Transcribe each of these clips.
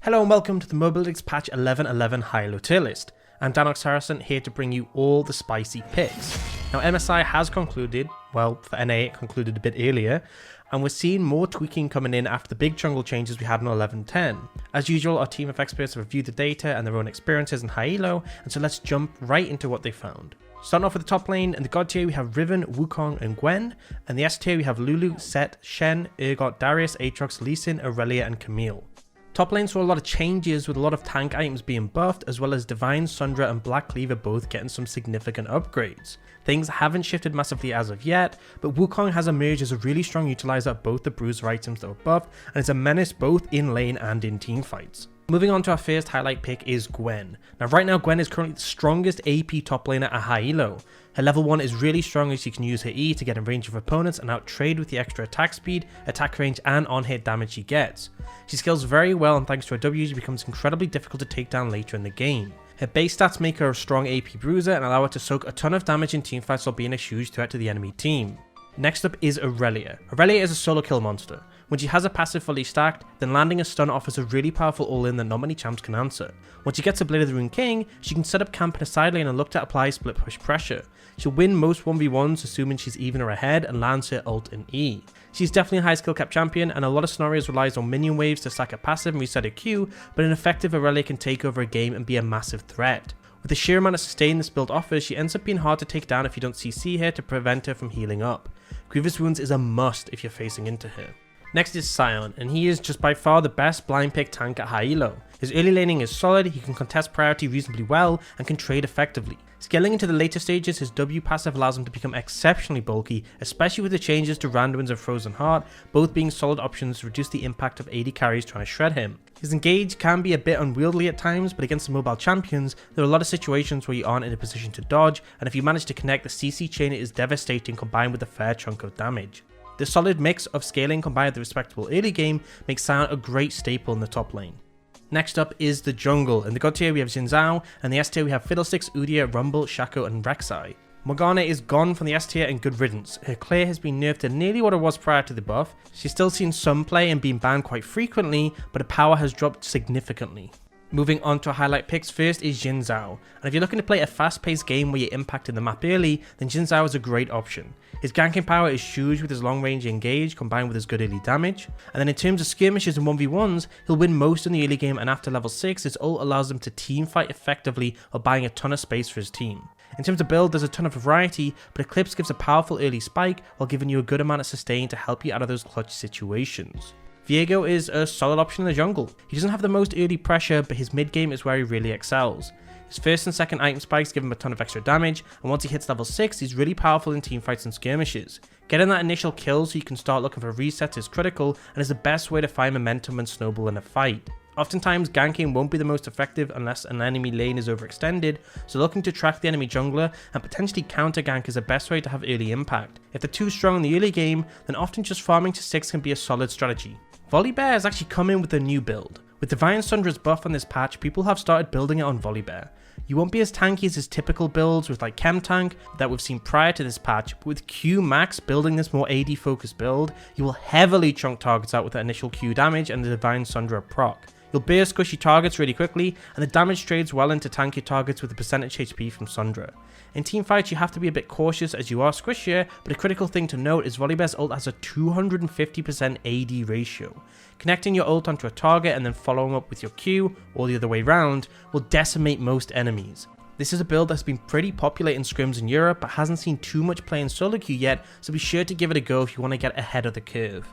Hello and welcome to the Mobalytics patch 11.11 High-ELO tier list. I'm Danox Harrison, here to bring you all the spicy picks. Now MSI has concluded, well for NA it concluded a bit earlier, and we're seeing more tweaking coming in after the big jungle changes we had in 11.10. As usual, our team of experts have reviewed the data and their own experiences in High-ELO, and so let's jump right into what they found. Starting off with the top lane, in the God tier we have Riven, Wukong and Gwen, and the S tier we have Lulu, Sett, Shen, Urgot, Darius, Aatrox, Lee Sin, Aurelia and Camille. Top lane saw a lot of changes with a lot of tank items being buffed, as well as Divine, Sundra and Black Cleaver both getting some significant upgrades. Things haven't shifted massively as of yet, but Wukong has emerged as a really strong utilizer of both the bruiser items that were buffed, and is a menace both in lane and in team fights. Moving on to our first highlight pick is Gwen. Now right now Gwen is currently the strongest AP top laner at High-ELO. Her level 1 is really strong as she can use her E to get in range of opponents and out-trade with the extra attack speed, attack range and on-hit damage she gets. She scales very well, and thanks to her W she becomes incredibly difficult to take down later in the game. Her base stats make her a strong AP bruiser and allow her to soak a ton of damage in teamfights while being a huge threat to the enemy team. Next up is Aurelia. Aurelia is a solo kill monster. When she has a passive fully stacked, then landing a stun offers a really powerful all-in that not many champs can answer. Once she gets a Blade of the Rune King, she can set up camp in a side lane and look to apply split push pressure. She'll win most 1v1s assuming she's even or ahead and lands her ult and E. She's definitely a high skill cap champion, and a lot of scenarios relies on minion waves to stack a passive and reset her Q, but an effective Aurelia can take over a game and be a massive threat. With the sheer amount of sustain this build offers, she ends up being hard to take down if you don't CC her to prevent her from healing up. Grievous Wounds is a must if you're facing into her. Next is Sion, and he is just by far the best blind pick tank at High-ELO. His early laning is solid, he can contest priority reasonably well, and can trade effectively. Scaling into the later stages, his W passive allows him to become exceptionally bulky, especially with the changes to Randuin's and Frozen Heart, both being solid options to reduce the impact of AD carries trying to shred him. His engage can be a bit unwieldy at times, but against the mobile champions, there are a lot of situations where you aren't in a position to dodge, and if you manage to connect, the CC chain is devastating combined with a fair chunk of damage. The solid mix of scaling combined with the respectable early game makes Sion a great staple in the top lane. Next up is the jungle. In the God tier we have Xin Zhao, and the S tier we have Fiddlesticks, Udyr, Rumble, Shaco and Rek'Sai. Morgana is gone from the S tier and good riddance. Her clear has been nerfed to nearly what it was prior to the buff. She's still seen some play and being banned quite frequently, but her power has dropped significantly. Moving on to our highlight picks, first is Xin Zhao, and if you're looking to play a fast-paced game where you're impacting the map early, then Xin Zhao is a great option. His ganking power is huge with his long-range engage combined with his good early damage, and then in terms of skirmishes and 1v1s, he'll win most in the early game, and after level 6 his ult allows him to team fight effectively while buying a ton of space for his team. In terms of build, there's a ton of variety, but Eclipse gives a powerful early spike while giving you a good amount of sustain to help you out of those clutch situations. Viego is a solid option in the jungle. He doesn't have the most early pressure, but his mid game is where he really excels. His first and second item spikes give him a ton of extra damage, and once he hits level 6, he's really powerful in teamfights and skirmishes. Getting that initial kill so you can start looking for resets is critical, and is the best way to find momentum and snowball in a fight. Oftentimes, ganking won't be the most effective unless an enemy lane is overextended, so looking to track the enemy jungler and potentially counter gank is the best way to have early impact. If they're too strong in the early game, then often just farming to 6 can be a solid strategy. Volibear has actually come in with a new build. With Divine Sundra's buff on this patch, people have started building it on Volibear. You won't be as tanky as his typical builds with like Chem Tank that we've seen prior to this patch, but with Q Max building this more AD focused build, you will heavily chunk targets out with the initial Q damage and the Divine Sundra proc. You'll bear squishy targets really quickly, and the damage trades well into tanky targets with the percentage HP from Sundra. In teamfights you have to be a bit cautious as you are squishier, but a critical thing to note is Volibear's ult has a 250% AD ratio. Connecting your ult onto a target and then following up with your Q, or the other way round, will decimate most enemies. This is a build that's been pretty popular in scrims in Europe, but hasn't seen too much play in solo queue yet, so be sure to give it a go if you want to get ahead of the curve.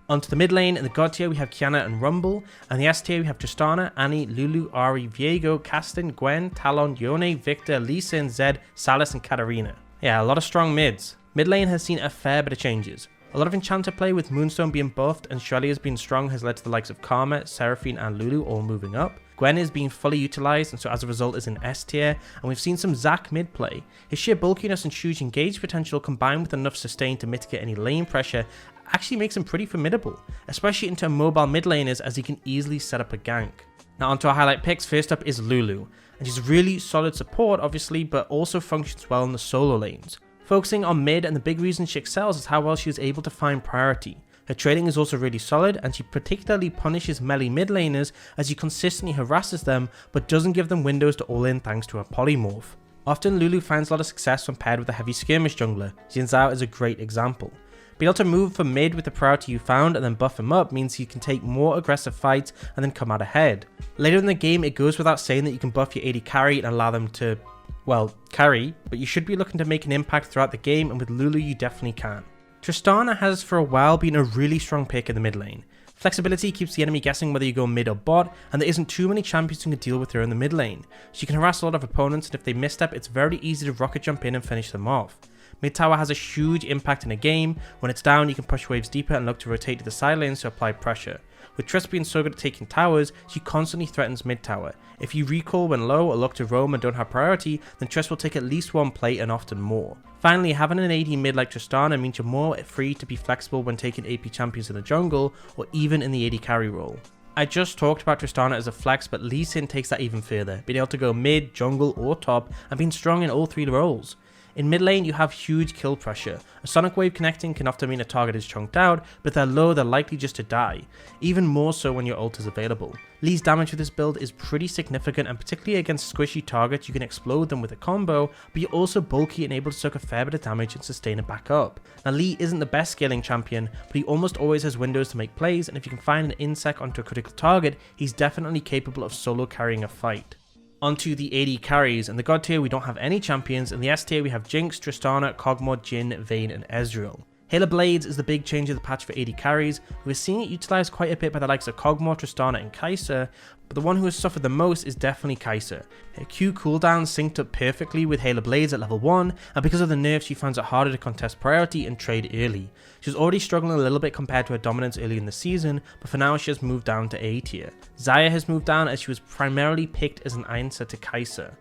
Onto the mid lane, in the God tier we have Qiyana and Rumble, and the S tier we have Tristana, Annie, Lulu, Ahri, Viego, Kassadin, Gwen, Talon, Yone, Victor, Lee Sin, Zed, Salas and Katarina. Yeah, a lot of strong mids. Mid lane has seen a fair bit of changes. A lot of Enchanter play with Moonstone being buffed and Shelley's being strong has led to the likes of Karma, Seraphine and Lulu all moving up. Gwen is being fully utilised and so as a result is in S tier, and we've seen some Zac mid play. His sheer bulkiness and huge engage potential combined with enough sustain to mitigate any lane pressure actually makes him pretty formidable, especially into mobile mid laners as he can easily set up a gank. Now onto our highlight picks, first up is Lulu, and she's really solid support obviously, but also functions well in the solo lanes. Focusing on mid, and the big reason she excels is how well she is able to find priority. Her trading is also really solid, and she particularly punishes melee mid laners as she consistently harasses them but doesn't give them windows to all in thanks to her polymorph. Often Lulu finds a lot of success when paired with a heavy skirmish jungler. Xin Zhao is a great example. Being able to move from mid with the priority you found and then buff him up means you can take more aggressive fights and then come out ahead. Later in the game, it goes without saying that you can buff your AD carry and allow them to, well, carry, but you should be looking to make an impact throughout the game, and with Lulu you definitely can. Tristana has for a while been a really strong pick in the mid lane. Flexibility keeps the enemy guessing whether you go mid or bot, and there isn't too many champions who can deal with her in the mid lane. She can harass a lot of opponents, and if they misstep, it's very easy to rocket jump in and finish them off. Mid tower has a huge impact in a game. When it's down, you can push waves deeper and look to rotate to the side lanes to apply pressure. With Triss being so good at taking towers, she constantly threatens mid tower. If you recall when low or look to roam and don't have priority, then Triss will take at least one plate and often more. Finally, having an AD mid like Tristana means you're more free to be flexible when taking AP champions in the jungle or even in the AD carry role. I just talked about Tristana as a flex, but Lee Sin takes that even further, being able to go mid, jungle or top and being strong in all three roles. In mid lane, you have huge kill pressure. A sonic wave connecting can often mean a target is chunked out, but if they're low, they're likely just to die, even more so when your ult is available. Lee's damage with this build is pretty significant, and particularly against squishy targets, you can explode them with a combo, but you're also bulky and able to soak a fair bit of damage and sustain it back up. Now, Lee isn't the best scaling champion, but he almost always has windows to make plays, and if you can find an insect onto a critical target, he's definitely capable of solo carrying a fight. Onto the AD carries. In the God tier we don't have any champions, in the S tier we have Jinx, Tristana, Kog'Maw, Jhin, Vayne and Ezreal. Halo Blades is the big change of the patch for AD carries. We're seeing it utilised quite a bit by the likes of Kog'Maw, Tristana and Kai'Sa, but the one who has suffered the most is definitely Kai'Sa. Her Q cooldown synced up perfectly with Halo Blades at level 1, and because of the nerfs she finds it harder to contest priority and trade early. She was already struggling a little bit compared to her dominance early in the season, but for now she has moved down to A tier. Xayah has moved down as she was primarily picked as an answer to Kai'Sa.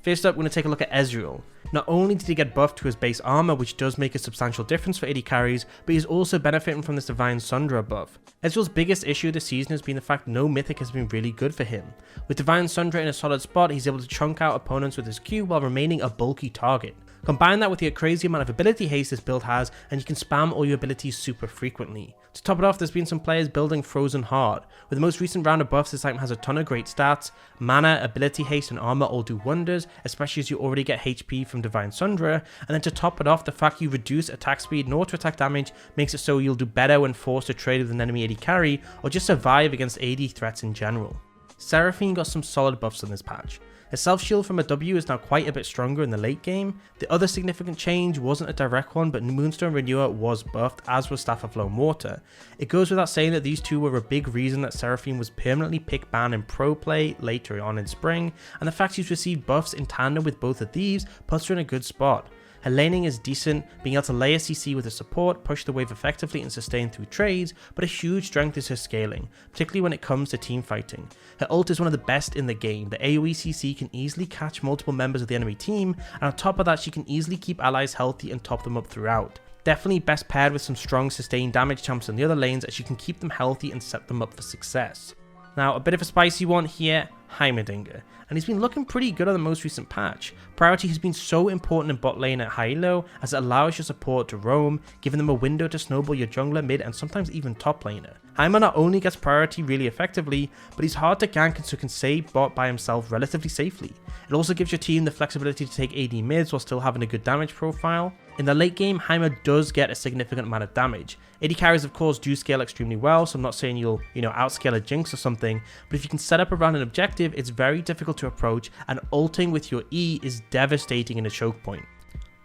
First up, we're going to take a look at Ezreal. Not only did he get buffed to his base armor, which does make a substantial difference for AD carries, but he's also benefiting from this Divine Sundra buff. Ezreal's biggest issue this season has been the fact no mythic has been really good for him. With Divine Sundra in a solid spot, he's able to chunk out opponents with his Q while remaining a bulky target. Combine that with the crazy amount of ability haste this build has, and you can spam all your abilities super frequently. To top it off, there's been some players building Frozen Heart. With the most recent round of buffs, this item has a ton of great stats. Mana, ability haste and armor all do wonders, especially as you already get HP from Divine Sundra, and then to top it off, the fact you reduce attack speed and auto attack damage makes it so you'll do better when forced to trade with an enemy AD carry, or just survive against AD threats in general. Seraphine got some solid buffs in this patch. Her self shield from a W is now quite a bit stronger in the late game. The other significant change wasn't a direct one, but Moonstone Renewer was buffed, as was Staff of Lone Water. It goes without saying that these two were a big reason that Seraphine was permanently pick banned in pro play later on in spring, and the fact she's received buffs in tandem with both of these puts her in a good spot. Her laning is decent, being able to layer CC with her support, push the wave effectively and sustain through trades, but a huge strength is her scaling, particularly when it comes to team fighting. Her ult is one of the best in the game. The AoE CC can easily catch multiple members of the enemy team, and on top of that she can easily keep allies healthy and top them up throughout. Definitely best paired with some strong sustained damage champs in the other lanes, as you can keep them healthy and set them up for success. Now, a bit of a spicy one here, Heimerdinger, and he's been looking pretty good on the most recent patch. Priority has been so important in bot lane at High-ELO, as it allows your support to roam, giving them a window to snowball your jungler, mid and sometimes even top laner. Heimer not only gets priority really effectively, but he's hard to gank and so can save bot by himself relatively safely. It also gives your team the flexibility to take AD mids while still having a good damage profile. In the late game, Heimer does get a significant amount of damage. AD carries of course do scale extremely well, so I'm not saying you'll, outscale a Jinx or something, but if you can set up around an objective, it's very difficult to approach, and ulting with your E is devastating in a choke point.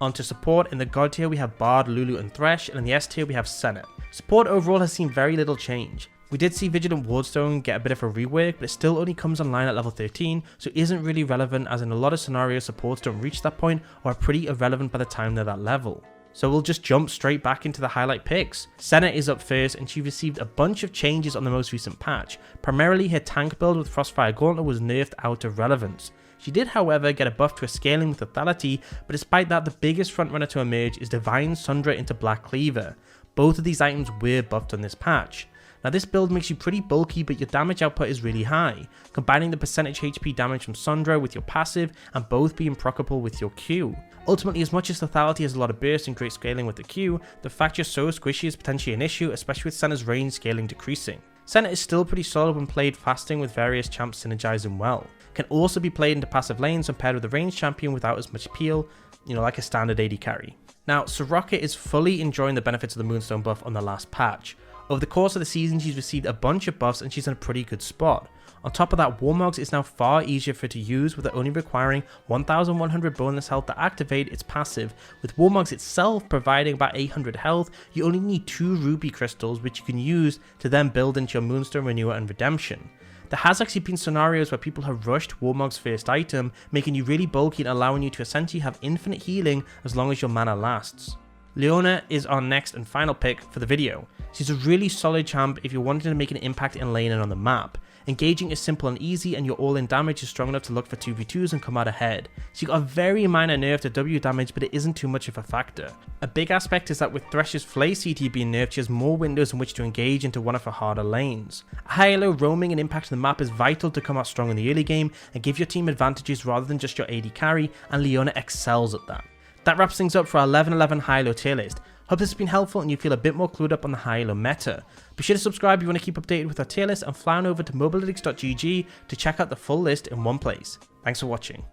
Onto support. In the God tier we have Bard, Lulu and Thresh, and in the S tier we have Senna. Support overall has seen very little change. We did see Vigilant Wardstone get a bit of a rework, but it still only comes online at level 13, so isn't really relevant, as in a lot of scenarios supports don't reach that point or are pretty irrelevant by the time they're that level. So we'll just jump straight back into the highlight picks. Senna is up first, and she received a bunch of changes on the most recent patch. Primarily her tank build with Frostfire Gauntlet was nerfed out of relevance. She did however get a buff to her scaling with Lethality, but despite that the biggest frontrunner to emerge is Divine Sundra into Black Cleaver. Both of these items were buffed on this patch. Now this build makes you pretty bulky, but your damage output is really high, combining the percentage HP damage from Sundra with your passive and both being proccable with your Q. Ultimately, as much as lethality has a lot of burst and great scaling with the Q, the fact you're so squishy is potentially an issue, especially with Senna's range scaling decreasing. Senna is still pretty solid when played fasting with various champs synergizing well. Can also be played into passive lanes when paired with a ranged champion without as much appeal, like a standard AD carry. Now, Soraka is fully enjoying the benefits of the Moonstone buff on the last patch. Over the course of the season, she's received a bunch of buffs and she's in a pretty good spot. On top of that, Warmogs is now far easier for her to use, with it only requiring 1100 bonus health to activate its passive. With Warmogs itself providing about 800 health, you only need 2 ruby crystals, which you can use to then build into your Moonstone Renewer and Redemption. There has actually been scenarios where people have rushed Warmog's first item, making you really bulky and allowing you to essentially have infinite healing as long as your mana lasts. Leona is our next and final pick for the video. She's a really solid champ if you're wanting to make an impact in lane and on the map. Engaging is simple and easy, and your all-in damage is strong enough to look for 2v2s and come out ahead. She got a very minor nerf to W damage, but it isn't too much of a factor. A big aspect is that with Thresh's Flay CT being nerfed, she has more windows in which to engage into one of her harder lanes. High-ELO roaming and impact on the map is vital to come out strong in the early game and give your team advantages rather than just your AD carry, and Leona excels at that. That wraps things up for our 11-11 High-ELO tier list. Hope this has been helpful and you feel a bit more clued up on the High-ELO meta. Be sure to subscribe if you want to keep updated with our tier list, and fly on over to Mobalytics.gg to check out the full list in one place. Thanks for watching.